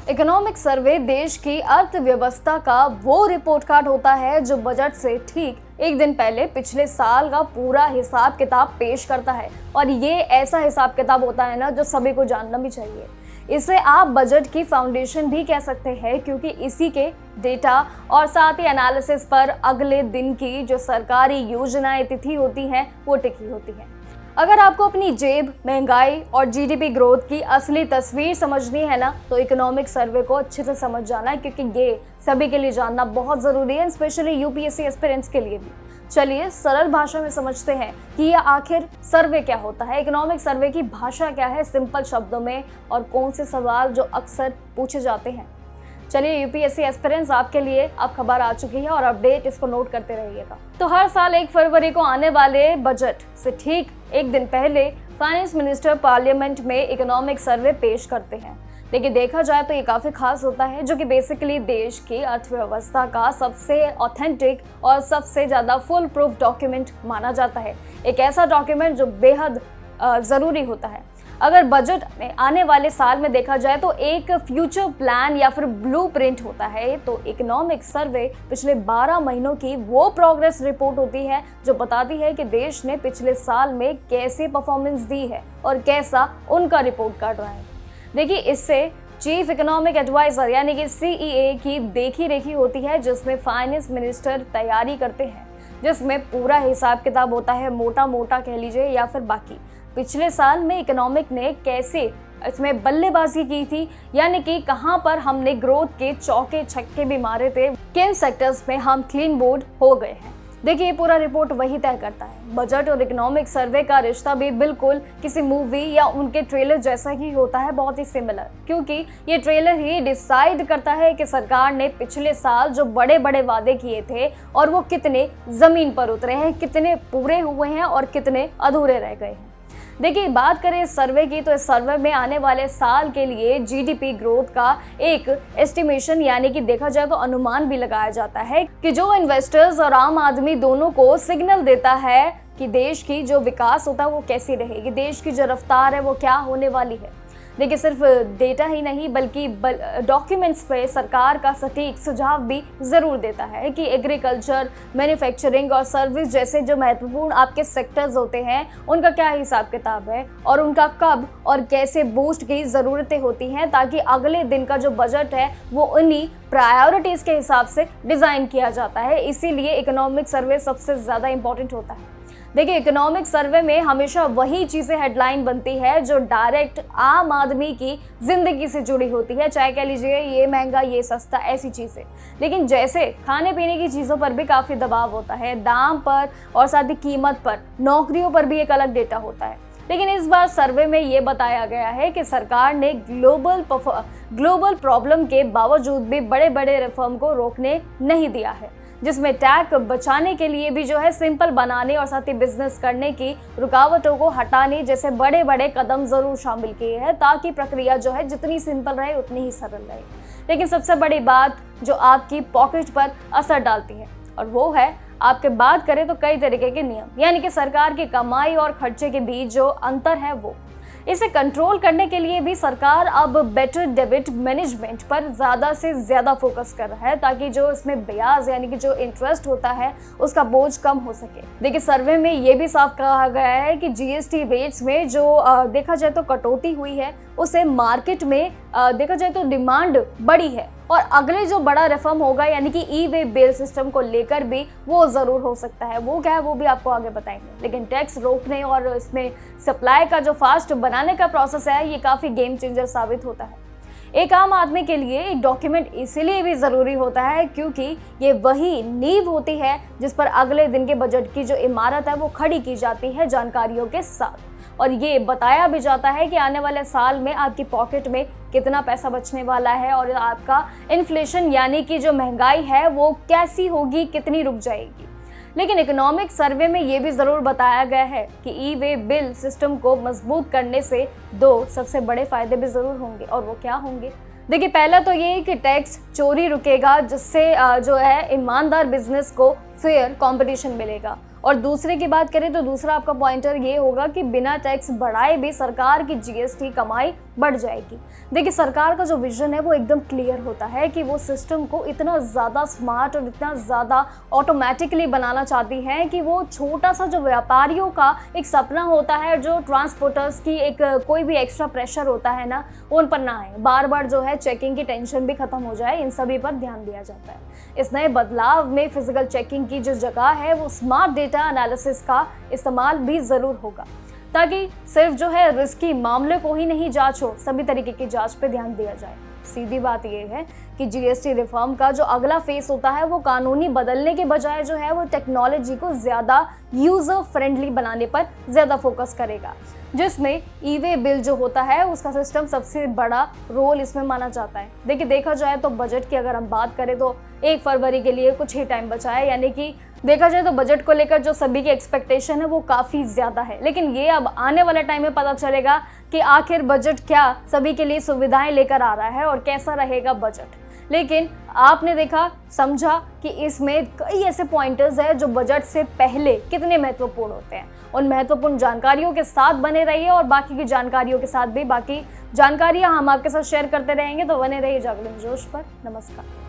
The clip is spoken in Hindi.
इकोनॉमिक सर्वे देश की अर्थव्यवस्था का वो रिपोर्ट कार्ड होता है जो बजट से ठीक एक दिन पहले पिछले साल का पूरा हिसाब किताब पेश करता है। और ये ऐसा हिसाब किताब होता है ना जो सभी को जानना भी चाहिए। इसे आप बजट की फाउंडेशन भी कह सकते हैं, क्योंकि इसी के डेटा और साथ ही एनालिसिस पर अगले दिन की जो सरकारी योजनाएं तिथि होती हैं वो टिकी होती हैं। अगर आपको अपनी जेब, महंगाई और जीडीपी ग्रोथ की असली तस्वीर समझनी है ना, तो इकोनॉमिक सर्वे को अच्छे से समझ जाना है, क्योंकि ये सभी के लिए जानना बहुत ज़रूरी है, स्पेशली यूपीएससी एस्पिरेंट्स के लिए भी। चलिए सरल भाषा में समझते हैं कि ये आखिर सर्वे क्या होता है, इकोनॉमिक सर्वे की भाषा क्या है सिंपल शब्दों में, और कौन से सवाल जो अक्सर पूछे जाते हैं। चलिए यूपीएससी एस्पिरेंट्स आपके लिए अब खबर आ चुकी है और अपडेट इसको नोट करते रहिएगा। तो हर साल 1 फरवरी को आने वाले बजट से ठीक एक दिन पहले फाइनेंस मिनिस्टर पार्लियामेंट में इकोनॉमिक सर्वे पेश करते हैं। लेकिन देखा जाए तो ये काफ़ी खास होता है, जो कि बेसिकली देश की अर्थव्यवस्था का सबसे ऑथेंटिक और सबसे ज़्यादा फुल प्रूफ डॉक्यूमेंट माना जाता है। एक ऐसा डॉक्यूमेंट जो बेहद ज़रूरी होता है। अगर बजट में आने वाले साल में देखा जाए तो एक फ्यूचर प्लान या फिर ब्लूप्रिंट होता है, तो इकोनॉमिक सर्वे पिछले 12 महीनों की वो प्रोग्रेस रिपोर्ट होती है जो बताती है कि देश ने पिछले साल में कैसे परफॉर्मेंस दी है और कैसा उनका रिपोर्ट कार्ड रहा है। देखिए, इससे चीफ इकोनॉमिक एडवाइजर यानी कि सीईए की देखी रेखी होती है, जिसमें फाइनेंस मिनिस्टर तैयारी करते हैं, जिसमें पूरा हिसाब किताब होता है, मोटा मोटा कह लीजिए या फिर बाकी पिछले साल में इकोनॉमिक ने कैसे इसमें बल्लेबाजी की थी, यानी कि कहां पर हमने ग्रोथ के चौके छक्के भी मारे थे, किन सेक्टर्स में हम क्लीन बोर्ड हो गए हैं। देखिए, पूरा रिपोर्ट वही तय करता है। बजट और इकोनॉमिक सर्वे का रिश्ता भी बिल्कुल किसी मूवी या उनके ट्रेलर जैसा ही होता है, बहुत ही सिमिलर, क्योंकि ये ट्रेलर ही डिसाइड करता है कि सरकार ने पिछले साल जो बड़े बड़े वादे किए थे और वो कितने जमीन पर उतरे हैं, कितने पूरे हुए हैं और कितने अधूरे रह गए हैं। देखिए, बात करें इस सर्वे की, तो इस सर्वे में आने वाले साल के लिए जीडीपी ग्रोथ का एक एस्टिमेशन यानी कि देखा जाए तो अनुमान भी लगाया जाता है, कि जो इन्वेस्टर्स और आम आदमी दोनों को सिग्नल देता है कि देश की जो विकास होता है वो कैसी रहेगी, देश की जो रफ्तार है वो क्या होने वाली है। देखिए, सिर्फ डेटा ही नहीं बल्कि डॉक्यूमेंट्स पे सरकार का सटीक सुझाव भी ज़रूर देता है कि एग्रीकल्चर, मैन्युफैक्चरिंग और सर्विस जैसे जो महत्वपूर्ण आपके सेक्टर्स होते हैं उनका क्या हिसाब किताब है और उनका कब और कैसे बूस्ट की ज़रूरतें होती हैं, ताकि अगले दिन का जो बजट है वो उन्हीं प्रायोरिटीज़ के हिसाब से डिज़ाइन किया जाता है। इसीलिए इकोनॉमिक सर्वे सबसे ज़्यादा इंपॉर्टेंट होता है। देखिए, इकोनॉमिक सर्वे में हमेशा वही चीज़ें हेडलाइन बनती है जो डायरेक्ट आम आदमी की ज़िंदगी से जुड़ी होती है, चाहे कह लीजिए ये महंगा, ये सस्ता, ऐसी चीज़ें। लेकिन जैसे खाने पीने की चीज़ों पर भी काफ़ी दबाव होता है, दाम पर और साथ ही कीमत पर, नौकरियों पर भी एक अलग डेटा होता है। लेकिन इस बार सर्वे में ये बताया गया है कि सरकार ने ग्लोबल प्रॉब्लम के बावजूद भी बड़े बड़े रिफॉर्म को रोकने नहीं दिया है, जिसमें टैक्स बचाने के लिए भी जो है सिंपल बनाने और साथ ही बिजनेस करने की रुकावटों को हटाने जैसे बड़े बड़े कदम जरूर शामिल किए हैं, ताकि प्रक्रिया जो है जितनी सिंपल रहे उतनी ही सरल रहे। लेकिन सबसे बड़ी बात जो आपकी पॉकेट पर असर डालती है, और वो है आपके बात करें तो कई तरीके के नियम, यानी कि सरकार की कमाई और खर्चे के बीच जो अंतर है वो। इसे कंट्रोल करने के लिए भी सरकार अब बेटर डेबिट मैनेजमेंट पर ज़्यादा से ज़्यादा फोकस कर रहा है, ताकि जो इसमें ब्याज यानी कि जो इंटरेस्ट होता है उसका बोझ कम हो सके। देखिए, सर्वे में ये भी साफ कहा गया है कि जीएसटी रेट्स में जो देखा जाए तो कटौती हुई है, उसे मार्केट में देखा जाए तो डिमांड बढ़ी है, और अगले जो बड़ा रिफॉर्म होगा यानी कि ई वे बिल सिस्टम को लेकर भी वो ज़रूर हो सकता है। वो क्या है वो भी आपको आगे बताएंगे। लेकिन टैक्स रोकने और इसमें सप्लाई का जो फास्ट बनाने का प्रोसेस है, ये काफ़ी गेम चेंजर साबित होता है। एक आम आदमी के लिए एक डॉक्यूमेंट इसीलिए भी ज़रूरी होता है क्योंकि ये वही नींव होती है जिस पर अगले दिन के बजट की जो इमारत है वो खड़ी की जाती है जानकारियों के साथ। और ये बताया भी जाता है कि आने वाले साल में आपकी पॉकेट में कितना पैसा बचने वाला है, और आपका इन्फ्लेशन यानी कि जो महंगाई है वो कैसी होगी, कितनी रुक जाएगी। लेकिन इकोनॉमिक सर्वे में ये भी ज़रूर बताया गया है कि ई वे बिल सिस्टम को मजबूत करने से 2 सबसे बड़े फायदे भी ज़रूर होंगे, और वो क्या होंगे। देखिए, पहला तो ये कि टैक्स चोरी रुकेगा, जिससे जो है ईमानदार बिजनेस को फेयर कंपटीशन मिलेगा। और दूसरे की बात करें तो दूसरा आपका पॉइंटर ये होगा कि बिना टैक्स बढ़ाए भी सरकार की जीएसटी कमाई बढ़ जाएगी। देखिए, सरकार का जो विजन है वो एकदम क्लियर होता है कि वो सिस्टम को इतना ज़्यादा स्मार्ट और इतना ज़्यादा ऑटोमेटिकली बनाना चाहती है कि वो छोटा सा जो व्यापारियों का एक सपना होता है, जो ट्रांसपोर्टर्स की एक कोई भी एक्स्ट्रा प्रेशर होता है ना, उन पर ना आए। बार बार जो है चेकिंग की टेंशन भी खत्म हो जाए, इन सभी पर ध्यान दिया जाता है। इस नए बदलाव में फिजिकल चेकिंग की जो जगह है वो स्मार्ट डेटा एनालिसिस का इस्तेमाल भी ज़रूर होगा, ताकि सिर्फ जो है रिस्की मामले को ही नहीं जांच हो, सभी तरीके की जांच पे ध्यान दिया जाए। सीधी बात यह है कि जीएसटी रिफॉर्म का जो अगला फेस होता है वो कानूनी बदलने के बजाय जो है वो टेक्नोलॉजी को ज़्यादा यूज़र फ्रेंडली बनाने पर ज़्यादा फोकस करेगा, जिसमें ई-वे बिल जो होता है उसका सिस्टम सबसे बड़ा रोल इसमें माना जाता है। देखिए, देखा जाए तो बजट की अगर हम बात करें तो 1 फरवरी के लिए कुछ ही टाइम बचा है, यानी कि देखा जाए तो बजट को लेकर जो सभी की एक्सपेक्टेशन है वो काफ़ी ज़्यादा है। लेकिन ये अब आने वाले टाइम में पता चलेगा कि आखिर बजट क्या सभी के लिए सुविधाएं लेकर आ रहा है और कैसा रहेगा बजट। लेकिन आपने देखा, समझा कि इसमें कई ऐसे पॉइंटर्स हैं जो बजट से पहले कितने महत्वपूर्ण होते हैं। उन महत्वपूर्ण जानकारियों के साथ बने रहिए और बाकी की जानकारियों के साथ भी बाकी जानकारियां हम आपके साथ शेयर करते रहेंगे, तो बने रहिए जागरण जोश पर। नमस्कार।